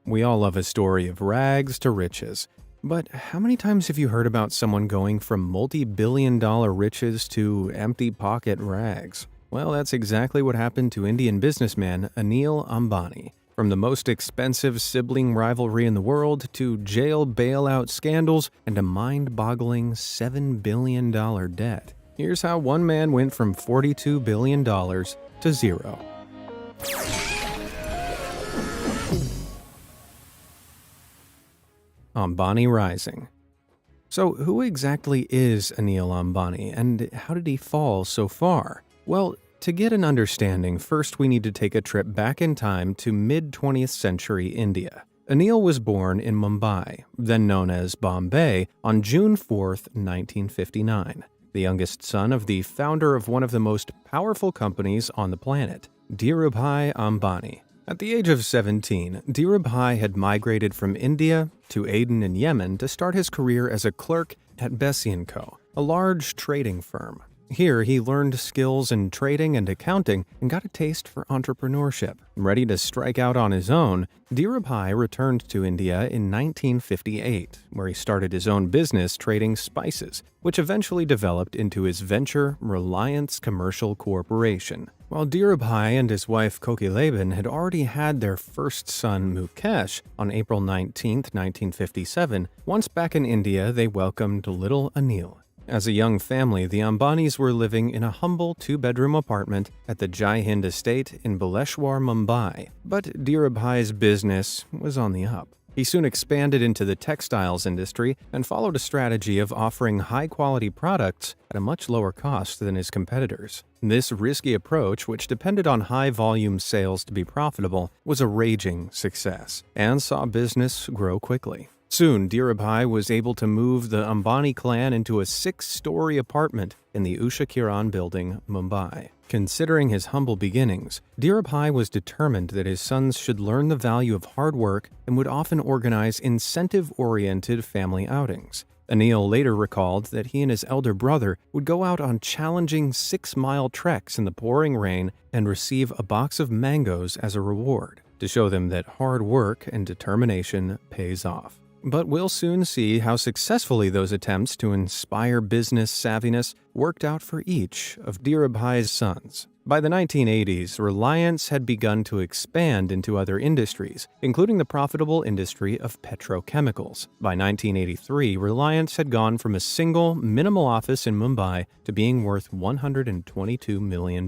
We all love a story of rags to riches. But how many times have you heard about someone going from multi-billion-dollar riches to empty pocket rags? Well, that's exactly what happened to Indian businessman Anil Ambani. From the most expensive sibling rivalry in the world to jail bailout scandals and a mind-boggling $7 billion debt. Here's how one man went from $42 billion to zero. Ambani Rising. So who exactly is Anil Ambani, and how did he fall so far? Well, to get an understanding, first we need to take a trip back in time to mid-20th century India. Anil was born in Mumbai, then known as Bombay, on June 4, 1959, the youngest son of the founder of one of the most powerful companies on the planet, Dhirubhai Ambani. At the age of 17, Dhirubhai had migrated from India to Aden in Yemen to start his career as a clerk at Bessie & Co., a large trading firm. Here, he learned skills in trading and accounting and got a taste for entrepreneurship. Ready to strike out on his own, Dhirubhai returned to India in 1958, where he started his own business trading spices, which eventually developed into his venture Reliance Commercial Corporation. While Dhirubhai and his wife Kokileben had already had their first son Mukesh on April 19, 1957, once back in India, they welcomed little Anil. As a young family, the Ambanis were living in a humble two-bedroom apartment at the Jai Hind estate in Baleshwar, Mumbai. But Dhirubhai's business was on the up. He soon expanded into the textiles industry and followed a strategy of offering high-quality products at a much lower cost than his competitors. This risky approach, which depended on high-volume sales to be profitable, was a raging success and saw business grow quickly. Soon, Dhirubhai was able to move the Ambani clan into a 6-story apartment in the Usha Kiran building, Mumbai. Considering his humble beginnings, Dhirubhai was determined that his sons should learn the value of hard work and would often organize incentive-oriented family outings. Anil later recalled that he and his elder brother would go out on challenging 6-mile treks in the pouring rain and receive a box of mangoes as a reward, to show them that hard work and determination pays off. But we'll soon see how successfully those attempts to inspire business savviness worked out for each of Dhirubhai's sons. By the 1980s, Reliance had begun to expand into other industries, including the profitable industry of petrochemicals. By 1983, Reliance had gone from a single, minimal office in Mumbai to being worth $122 million.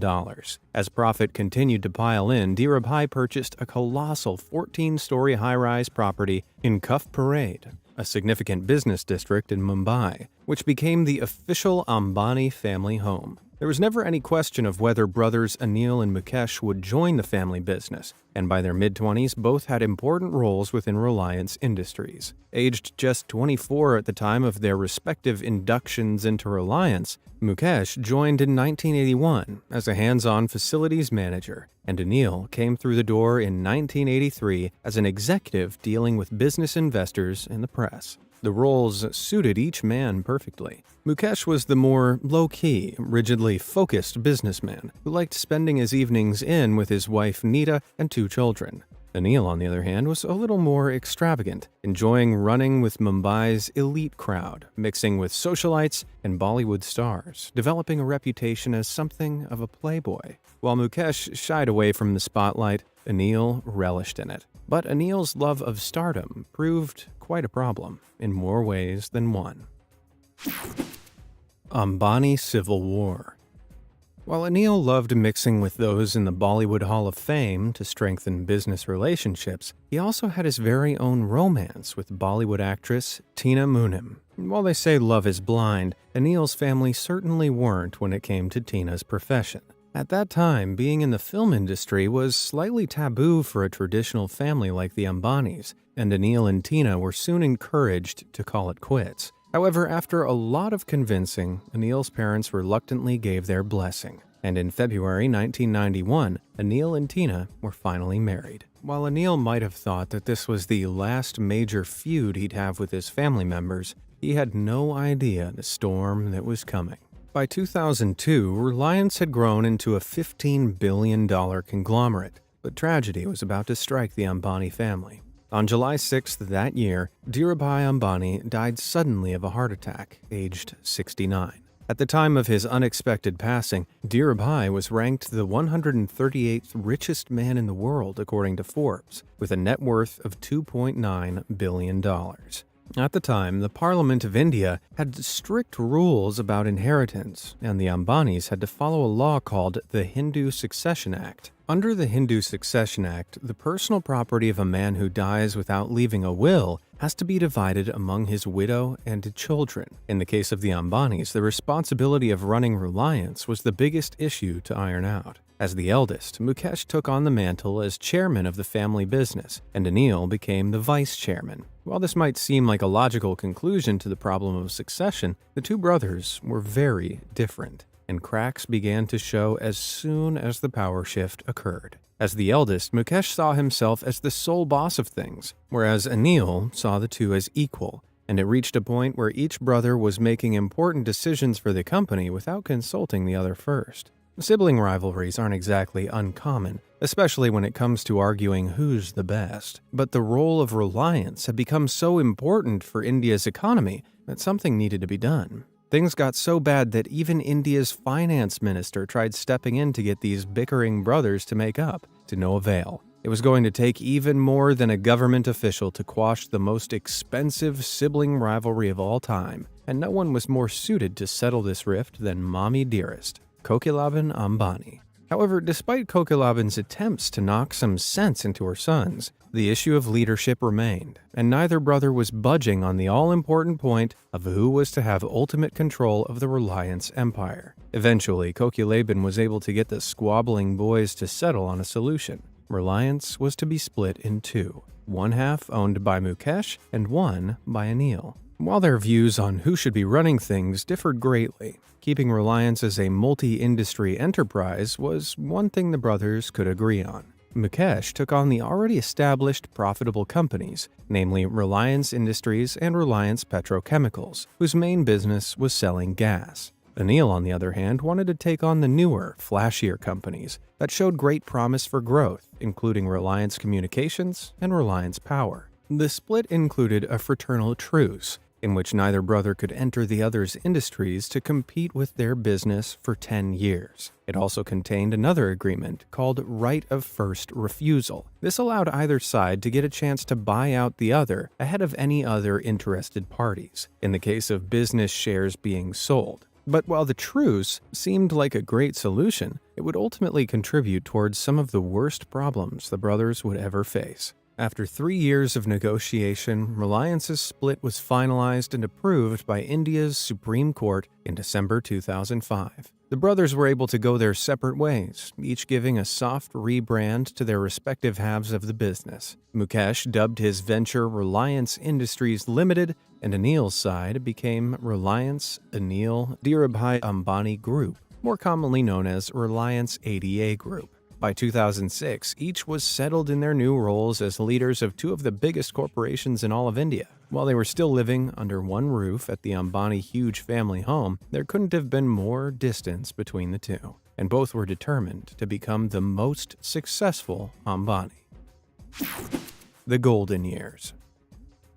As profit continued to pile in, Dhirubhai purchased a colossal 14-story high-rise property in Cuff Parade, a significant business district in Mumbai, which became the official Ambani family home. There was never any question of whether brothers Anil and Mukesh would join the family business, and by their mid-20s, both had important roles within Reliance Industries. Aged just 24 at the time of their respective inductions into Reliance, Mukesh joined in 1981 as a hands-on facilities manager, and Anil came through the door in 1983 as an executive dealing with business investors and the press. The roles suited each man perfectly. Mukesh was the more low-key, rigidly focused businessman who liked spending his evenings in with his wife Nita and 2 children. Anil, on the other hand, was a little more extravagant, enjoying running with Mumbai's elite crowd, mixing with socialites and Bollywood stars, developing a reputation as something of a playboy. While Mukesh shied away from the spotlight, Anil relished in it. But Anil's love of stardom proved quite a problem in more ways than one. Ambani Civil War. While Anil loved mixing with those in the Bollywood Hall of Fame to strengthen business relationships, he also had his very own romance with Bollywood actress Tina Moonim. While they say love is blind, Anil's family certainly weren't when it came to Tina's profession. At that time, being in the film industry was slightly taboo for a traditional family like the Ambanis, and Anil and Tina were soon encouraged to call it quits. However, after a lot of convincing, Anil's parents reluctantly gave their blessing, and in February 1991, Anil and Tina were finally married. While Anil might have thought that this was the last major feud he'd have with his family members, he had no idea the storm that was coming. By 2002, Reliance had grown into a $15 billion conglomerate, but tragedy was about to strike the Ambani family. On July 6th that year, Dhirubhai Ambani died suddenly of a heart attack, aged 69. At the time of his unexpected passing, Dhirubhai was ranked the 138th richest man in the world according to Forbes, with a net worth of $2.9 billion. At the time, the Parliament of India had strict rules about inheritance, and the Ambanis had to follow a law called the Hindu Succession Act. Under the Hindu Succession Act, the personal property of a man who dies without leaving a will has to be divided among his widow and children. In the case of the Ambanis, the responsibility of running Reliance was the biggest issue to iron out. As the eldest, Mukesh took on the mantle as chairman of the family business, and Anil became the vice chairman. While this might seem like a logical conclusion to the problem of succession, the two brothers were very different, and cracks began to show as soon as the power shift occurred. As the eldest, Mukesh saw himself as the sole boss of things, whereas Anil saw the two as equal, and it reached a point where each brother was making important decisions for the company without consulting the other first. Sibling rivalries aren't exactly uncommon, especially when it comes to arguing who's the best. But the role of Reliance had become so important for India's economy that something needed to be done. Things got so bad that even India's finance minister tried stepping in to get these bickering brothers to make up, to no avail. It was going to take even more than a government official to quash the most expensive sibling rivalry of all time, and no one was more suited to settle this rift than Mommy Dearest, Kokilaban Ambani. However, despite Kokilaban's attempts to knock some sense into her sons, the issue of leadership remained, and neither brother was budging on the all-important point of who was to have ultimate control of the Reliance empire. Eventually, Kokilaban was able to get the squabbling boys to settle on a solution. Reliance was to be split in two, one half owned by Mukesh and one by Anil. While their views on who should be running things differed greatly, keeping Reliance as a multi-industry enterprise was one thing the brothers could agree on. Mukesh took on the already established profitable companies, namely Reliance Industries and Reliance Petrochemicals, whose main business was selling gas. Anil, on the other hand, wanted to take on the newer, flashier companies that showed great promise for growth, including Reliance Communications and Reliance Power. The split included a fraternal truce, in which neither brother could enter the other's industries to compete with their business for 10 years. It also contained another agreement called right of first refusal. This allowed either side to get a chance to buy out the other ahead of any other interested parties, in the case of business shares being sold. But while the truce seemed like a great solution, it would ultimately contribute towards some of the worst problems the brothers would ever face. After 3 years of negotiation, Reliance's split was finalized and approved by India's Supreme Court in December 2005. The brothers were able to go their separate ways, each giving a soft rebrand to their respective halves of the business. Mukesh dubbed his venture Reliance Industries Limited, and Anil's side became Reliance Anil Dhirubhai Ambani Group, more commonly known as Reliance ADA Group. By 2006, each was settled in their new roles as leaders of two of the biggest corporations in all of India. While they were still living under one roof at the Ambani huge family home, there couldn't have been more distance between the two, and both were determined to become the most successful Ambani. The Golden Years.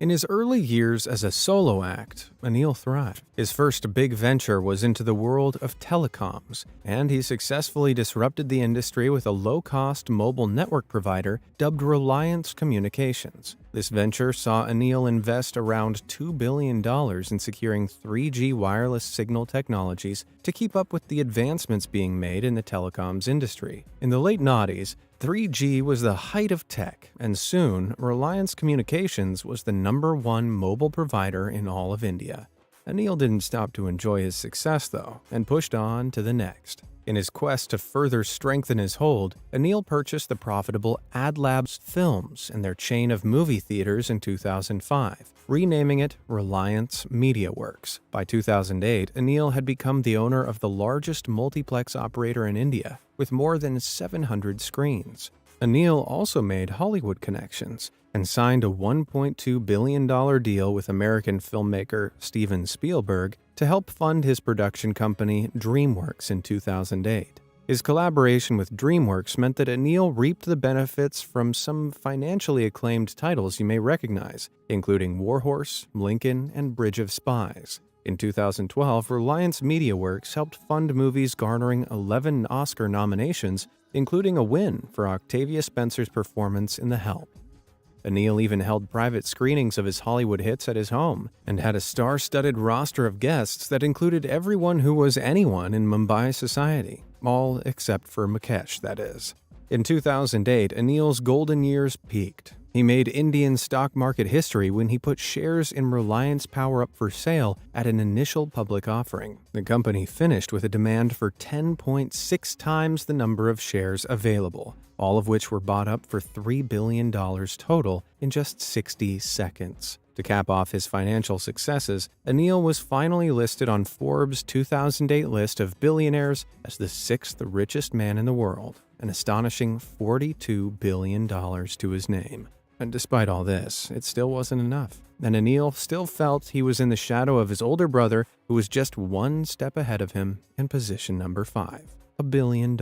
In his early years as a solo act, Anil thrived. His first big venture was into the world of telecoms, and he successfully disrupted the industry with a low-cost mobile network provider dubbed Reliance Communications. This venture saw Anil invest around $2 billion in securing 3G wireless signal technologies to keep up with the advancements being made in the telecoms industry. In the late noughties, 3G was the height of tech, and soon, Reliance Communications was the #1 mobile provider in all of India. Anil didn't stop to enjoy his success, though, and pushed on to the next. In his quest to further strengthen his hold, Anil purchased the profitable AdLabs Films and their chain of movie theaters in 2005, renaming it Reliance MediaWorks. By 2008, Anil had become the owner of the largest multiplex operator in India, with more than 700 screens. Anil also made Hollywood connections and signed a $1.2 billion deal with American filmmaker Steven Spielberg to help fund his production company DreamWorks in 2008. His collaboration with DreamWorks meant that Anil reaped the benefits from some financially acclaimed titles you may recognize, including Warhorse, Lincoln, and Bridge of Spies. In 2012, Reliance MediaWorks helped fund movies garnering 11 Oscar nominations, including a win for Octavia Spencer's performance in The Help. Anil even held private screenings of his Hollywood hits at his home and had a star-studded roster of guests that included everyone who was anyone in Mumbai society, all except for Mukesh, that is. In 2008, Anil's golden years peaked. He made Indian stock market history when he put shares in Reliance Power up for sale at an initial public offering. The company finished with a demand for 10.6 times the number of shares available, all of which were bought up for $3 billion total in just 60 seconds. To cap off his financial successes, Anil was finally listed on Forbes' 2008 list of billionaires as the sixth richest man in the world, an astonishing $42 billion to his name. And despite all this, it still wasn't enough, and Anil still felt he was in the shadow of his older brother, who was just one step ahead of him in position number 5, $1 billion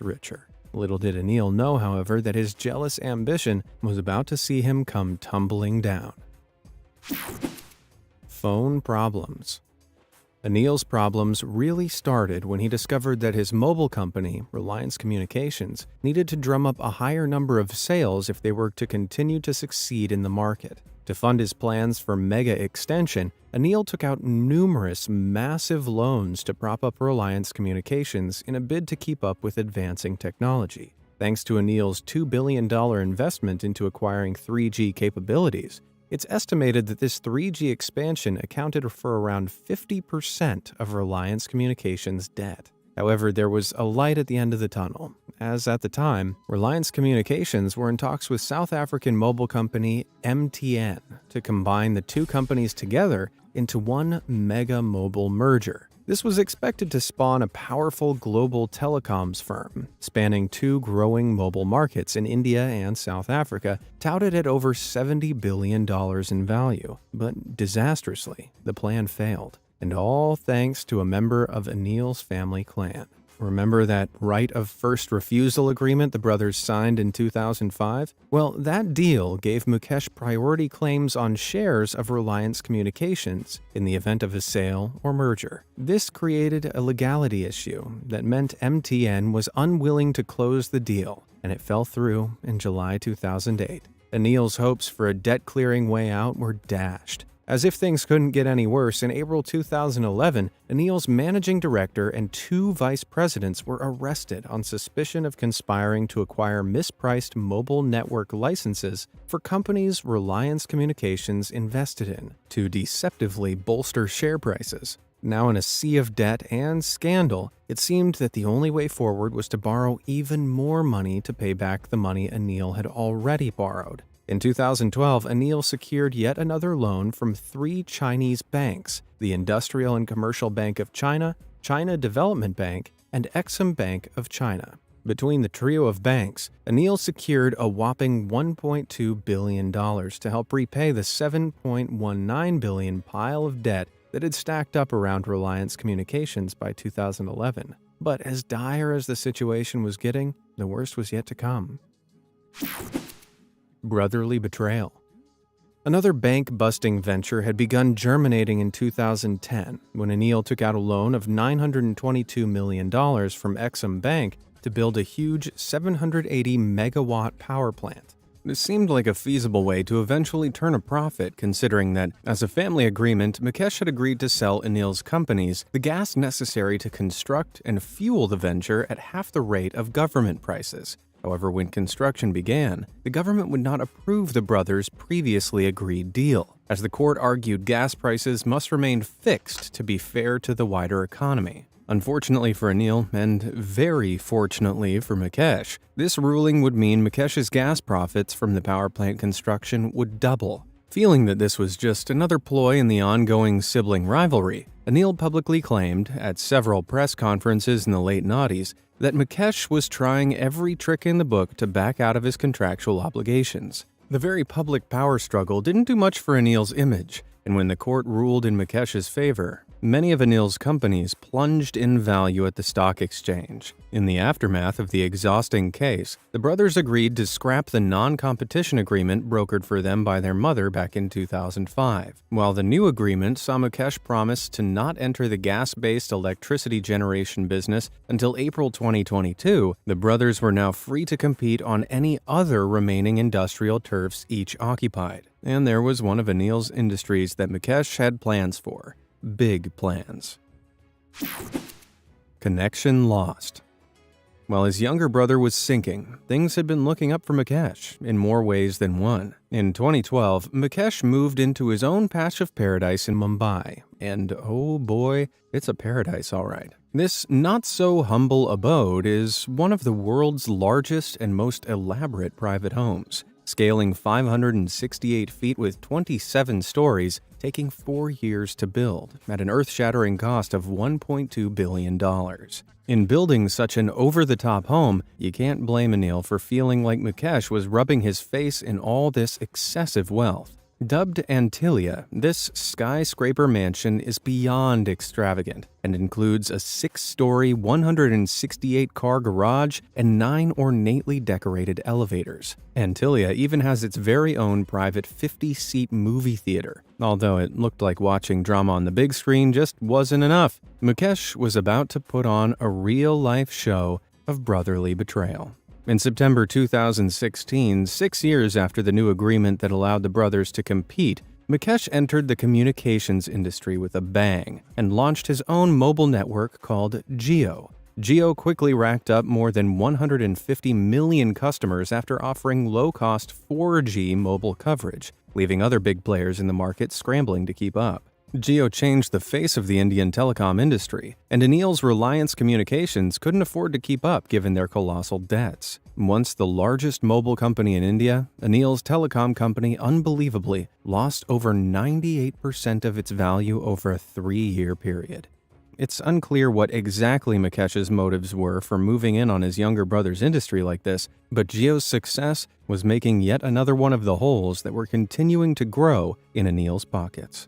richer. Little did Anil know, however, that his jealous ambition was about to see him come tumbling down. Phone problems. Anil's problems really started when he discovered that his mobile company, Reliance Communications, needed to drum up a higher number of sales if they were to continue to succeed in the market. To fund his plans for mega extension, Anil took out numerous massive loans to prop up Reliance Communications in a bid to keep up with advancing technology. Thanks to Anil's $2 billion investment into acquiring 3G capabilities, it's estimated that this 3G expansion accounted for around 50% of Reliance Communications' debt. However, there was a light at the end of the tunnel, as at the time, Reliance Communications were in talks with South African mobile company MTN to combine the two companies together into one mega mobile merger. This was expected to spawn a powerful global telecoms firm, spanning two growing mobile markets in India and South Africa, touted at over $70 billion in value. But disastrously, the plan failed, and all thanks to a member of Anil's family clan. Remember that right of first refusal agreement the brothers signed in 2005? Well, that deal gave Mukesh priority claims on shares of Reliance Communications in the event of a sale or merger. This created a legality issue that meant MTN was unwilling to close the deal, and it fell through in July 2008. Anil's hopes for a debt-clearing way out were dashed. As if things couldn't get any worse, in April 2011, Anil's managing director and 2 vice presidents were arrested on suspicion of conspiring to acquire mispriced mobile network licenses for companies Reliance Communications invested in to deceptively bolster share prices. Now in a sea of debt and scandal, it seemed that the only way forward was to borrow even more money to pay back the money Anil had already borrowed. In 2012, Anil secured yet another loan from 3 Chinese banks, the Industrial and Commercial Bank of China, China Development Bank, and Exim Bank of China. Between the trio of banks, Anil secured a whopping $1.2 billion to help repay the $7.19 billion pile of debt that had stacked up around Reliance Communications by 2011. But as dire as the situation was getting, the worst was yet to come. Brotherly betrayal. Another bank-busting venture had begun germinating in 2010 when Anil took out a loan of $922 million from Exim Bank to build a huge 780-megawatt power plant. This seemed like a feasible way to eventually turn a profit, considering that, as a family agreement, Mukesh had agreed to sell Anil's companies the gas necessary to construct and fuel the venture at half the rate of government prices. However, when construction began, the government would not approve the brothers' previously agreed deal, as the court argued gas prices must remain fixed to be fair to the wider economy. Unfortunately for Anil, and very fortunately for Mukesh, this ruling would mean Mukesh's gas profits from the power plant construction would double. Feeling that this was just another ploy in the ongoing sibling rivalry, Anil publicly claimed, at several press conferences in the late noughties, that Mukesh was trying every trick in the book to back out of his contractual obligations. The very public power struggle didn't do much for Anil's image, and when the court ruled in Mukesh's favor, Many of Anil's companies plunged in value at the stock exchange. In the aftermath of the exhausting case, the brothers agreed to scrap the non-competition agreement brokered for them by their mother back in 2005. While the new agreement saw Mukesh promise to not enter the gas-based electricity generation business until April 2022, the brothers were now free to compete on any other remaining industrial turfs each occupied. And there was one of Anil's industries that Mukesh had plans for. Big plans. Connection lost. While his younger brother was sinking, things had been looking up for Mukesh in more ways than one. In 2012, Mukesh moved into his own patch of paradise in Mumbai, and oh boy, it's a paradise all right. This not-so-humble abode is one of the world's largest and most elaborate private homes, scaling 568 feet with 27 stories, taking 4 years to build, at an earth-shattering cost of $1.2 billion. In building such an over-the-top home, you can't blame Anil for feeling like Mukesh was rubbing his face in all this excessive wealth. Dubbed Antilia, this skyscraper mansion is beyond extravagant and includes a 6-story, 168-car garage and 9 ornately decorated elevators. Antilia even has its very own private 50-seat movie theater. Although it looked like watching drama on the big screen just wasn't enough, Mukesh was about to put on a real-life show of brotherly betrayal. In September 2016, 6 years after the new agreement that allowed the brothers to compete, Mukesh entered the communications industry with a bang and launched his own mobile network called Jio. Jio quickly racked up more than 150 million customers after offering low-cost 4G mobile coverage, leaving other big players in the market scrambling to keep up. Jio changed the face of the Indian telecom industry, and Anil's Reliance Communications couldn't afford to keep up given their colossal debts. Once the largest mobile company in India, Anil's telecom company unbelievably lost over 98% of its value over a 3-year period. It's unclear what exactly Mukesh's motives were for moving in on his younger brother's industry like this, but Jio's success was making yet another one of the holes that were continuing to grow in Anil's pockets.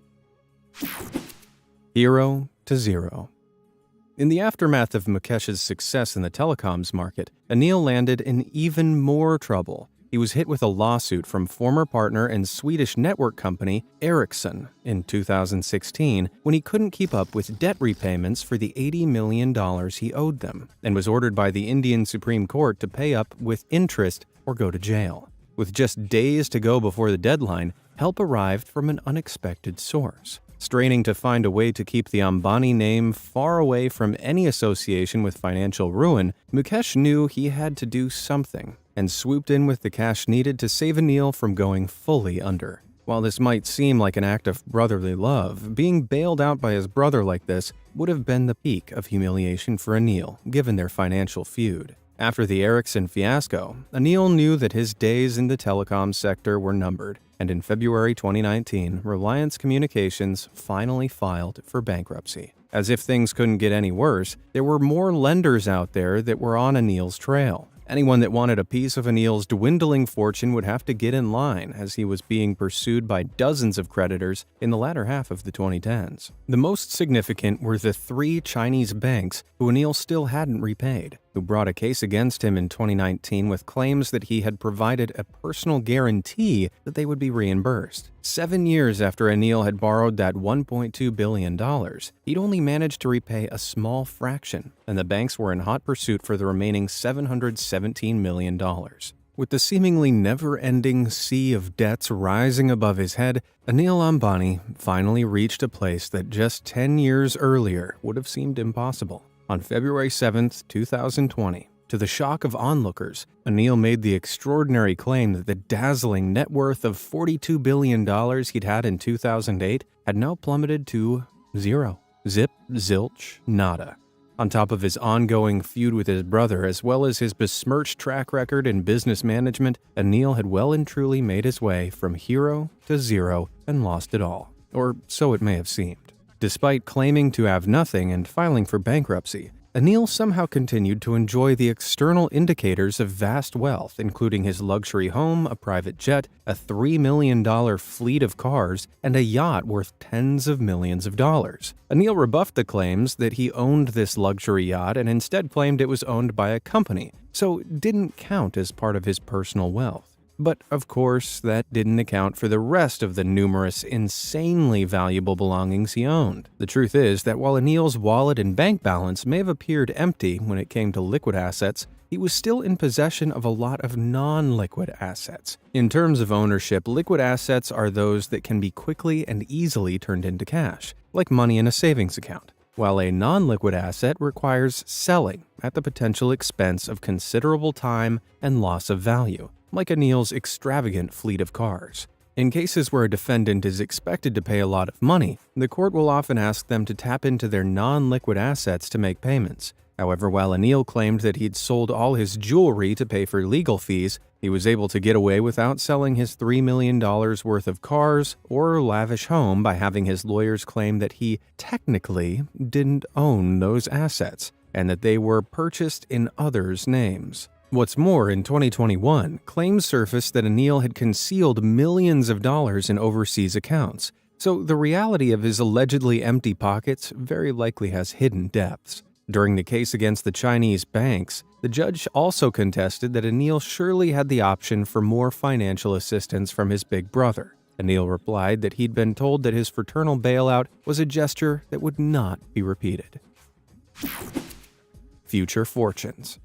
Hero to zero. In the aftermath of Mukesh's success in the telecoms market, Anil landed in even more trouble. He was hit with a lawsuit from former partner and Swedish network company Ericsson in 2016 when he couldn't keep up with debt repayments for the $80 million he owed them, and was ordered by the Indian Supreme Court to pay up with interest or go to jail. With just days to go before the deadline, help arrived from an unexpected source. Straining to find a way to keep the Ambani name far away from any association with financial ruin, Mukesh knew he had to do something, and swooped in with the cash needed to save Anil from going fully under. While this might seem like an act of brotherly love, being bailed out by his brother like this would have been the peak of humiliation for Anil, given their financial feud. After the Ericsson fiasco, Anil knew that his days in the telecom sector were numbered, and in February 2019, Reliance Communications finally filed for bankruptcy. As if things couldn't get any worse, there were more lenders out there that were on Anil's trail. Anyone that wanted a piece of Anil's dwindling fortune would have to get in line, as he was being pursued by dozens of creditors in the latter half of the 2010s. The most significant were the 3 Chinese banks who Anil still hadn't repaid, who brought a case against him in 2019 with claims that he had provided a personal guarantee that they would be reimbursed. 7 years after Anil had borrowed that $1.2 billion, he'd only managed to repay a small fraction, and the banks were in hot pursuit for the remaining $717 million. With the seemingly never-ending sea of debts rising above his head, Anil Ambani finally reached a place that just 10 years earlier would have seemed impossible. On February 7, 2020, to the shock of onlookers, Anil made the extraordinary claim that the dazzling net worth of $42 billion he'd had in 2008 had now plummeted to zero. Zip, zilch, nada. On top of his ongoing feud with his brother, as well as his besmirched track record in business management, Anil had well and truly made his way from hero to zero and lost it all. Or so it may have seemed. Despite claiming to have nothing and filing for bankruptcy, Anil somehow continued to enjoy the external indicators of vast wealth, including his luxury home, a private jet, a $3 million fleet of cars, and a yacht worth tens of millions of dollars. Anil rebuffed the claims that he owned this luxury yacht and instead claimed it was owned by a company, so it didn't count as part of his personal wealth. But, of course, that didn't account for the rest of the numerous, insanely valuable belongings he owned. The truth is that while Anil's wallet and bank balance may have appeared empty when it came to liquid assets, he was still in possession of a lot of non-liquid assets. In terms of ownership, liquid assets are those that can be quickly and easily turned into cash, like money in a savings account, while a non-liquid asset requires selling at the potential expense of considerable time and loss of value, like Anil's extravagant fleet of cars. In cases where a defendant is expected to pay a lot of money, the court will often ask them to tap into their non-liquid assets to make payments. However, while Anil claimed that he'd sold all his jewelry to pay for legal fees, he was able to get away without selling his $3 million worth of cars or lavish home by having his lawyers claim that he technically didn't own those assets and that they were purchased in others' names. What's more, in 2021, claims surfaced that Anil had concealed millions of dollars in overseas accounts, so the reality of his allegedly empty pockets very likely has hidden depths. During the case against the Chinese banks, the judge also contested that Anil surely had the option for more financial assistance from his big brother. Anil replied that he'd been told that his fraternal bailout was a gesture that would not be repeated. Future fortunes.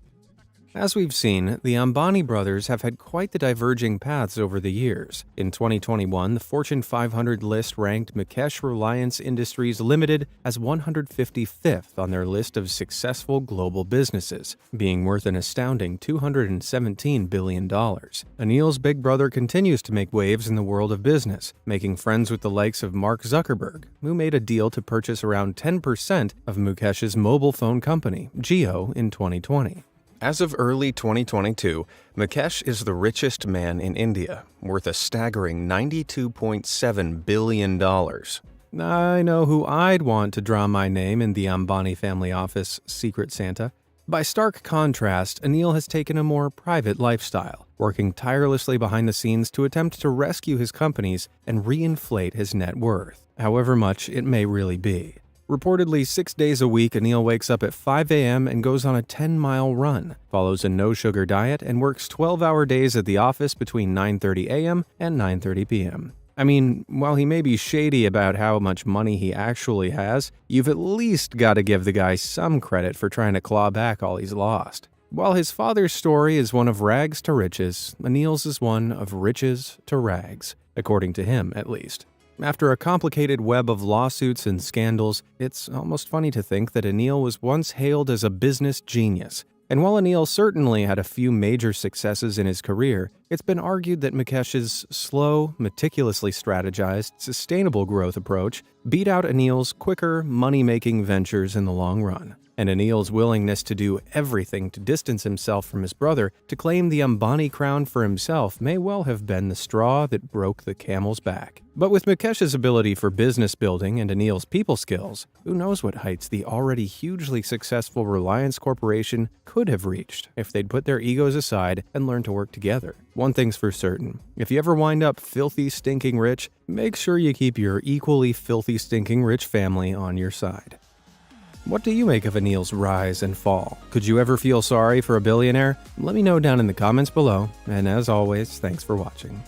As we've seen, the Ambani brothers have had quite the diverging paths over the years. In 2021, the Fortune 500 list ranked Mukesh Reliance Industries Limited as 155th on their list of successful global businesses, being worth an astounding $217 billion. Anil's big brother continues to make waves in the world of business, making friends with the likes of Mark Zuckerberg, who made a deal to purchase around 10% of Mukesh's mobile phone company, Jio, in 2020. As of early 2022, Mukesh is the richest man in India, worth a staggering $92.7 billion. I know who I'd want to draw my name in the Ambani family office, Secret Santa. By stark contrast, Anil has taken a more private lifestyle, working tirelessly behind the scenes to attempt to rescue his companies and reinflate his net worth, however much it may really be. Reportedly, 6 days a week, Anil wakes up at 5 a.m. and goes on a 10-mile run, follows a no-sugar diet, and works 12-hour days at the office between 9:30 a.m. and 9:30 p.m. I mean, while he may be shady about how much money he actually has, you've at least got to give the guy some credit for trying to claw back all he's lost. While his father's story is one of rags to riches, Anil's is one of riches to rags, according to him at least. After a complicated web of lawsuits and scandals, it's almost funny to think that Anil was once hailed as a business genius. And while Anil certainly had a few major successes in his career, it's been argued that Mukesh's slow, meticulously strategized, sustainable growth approach beat out Anil's quicker, money-making ventures in the long run. And Anil's willingness to do everything to distance himself from his brother to claim the Ambani crown for himself may well have been the straw that broke the camel's back. But with Mukesh's ability for business building and Anil's people skills, who knows what heights the already hugely successful Reliance Corporation could have reached if they'd put their egos aside and learned to work together. One thing's for certain, if you ever wind up filthy stinking rich, make sure you keep your equally filthy stinking rich family on your side. What do you make of Anil's rise and fall? Could you ever feel sorry for a billionaire? Let me know down in the comments below, and as always, thanks for watching.